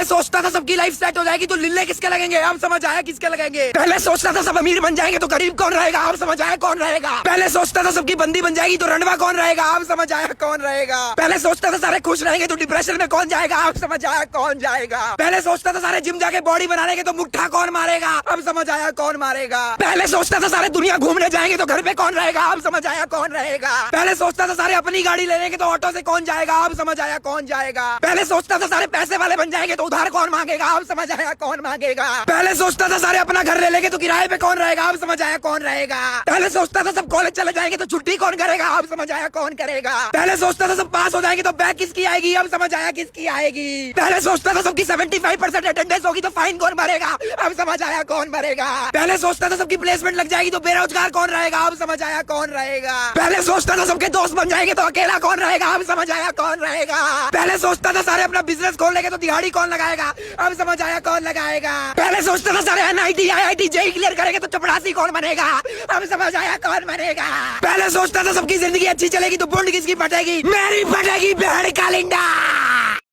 पहले सोचता था सबकी लाइफ सेट हो जाएगी तो लिल्ले किसके लगेंगे, अब समझ आया किसके लगेंगे। पहले सोचता था सब अमीर बन जाएंगे तो गरीब कौन रहेगा, अब समझ आया कौन रहेगा। पहले सोचता था सबकी बंदी बन जाएगी तो रंडवा कौन रहेगा, अब समझ आया कौन रहेगा। पहले सोचता था सारे खुश रहेंगे तो डिप्रेशन में कौन जाएगा, अब समझ आया कौन जाएगा। पहले सोचता था सारे जिम जाके बॉडी बना लेंगे तो मुट्ठा कौन मारेगा, अब समझ आया कौन मारेगा। पहले सोचता था सारे दुनिया घूमने जाएंगे तो घर पे कौन रहेगा, अब समझ आया कौन रहेगा। पहले सोचता था सारे अपनी गाड़ी ले लेंगे तो ऑटो से कौन जाएगा, अब समझ आया कौन जाएगा। पहले सोचता था सारे पैसे वाले बन जाएंगे तो उधार कौन मांगेगा, अब समझ आया कौन मांगेगा। पहले सोचता था सारे अपना घर ले लेंगे तो किराए पे कौन रहेगा, अब समझ आया कौन रहेगा। पहले सोचता था सब कॉलेज चले जाएंगे तो छुट्टी कौन करेगा, अब समझ आया कौन करेगा। पहले सोचता था सब पास हो जाएंगे तो बैक किसकी आएगी, अब समझ आया किसकी आएगी। पहले सोचता था सबकी 75% अटेंडेंस होगी तो फाइन कौन भरेगा, अब समझ आया कौन भरेगा। पहले सोचता था सबकी प्लेसमेंट लग जाएगी तो बेरोजगार कौन रहेगा, अब समझ आया कौन रहेगा। पहले सोचता था सबके दोस्त बन जाएंगे तो अकेला कौन रहेगा, अब समझ आया कौन रहेगा। पहले सोचता था सारे अपना बिजनेस खोल लेंगे तो दिहाड़ी कौन लगाएगा, अब समझ आया कौन लगाएगा। पहले सोचता था सारे NIT IIT JEE क्लियर करेंगे तो चपरासी कौन बनेगा, अब समझ आया कौन बनेगा। पहले सोचता था सबकी जिंदगी अच्छी चलेगी तो बूंद किसकी फटेगी, मेरी फटेगी भेड़ का लिंडा।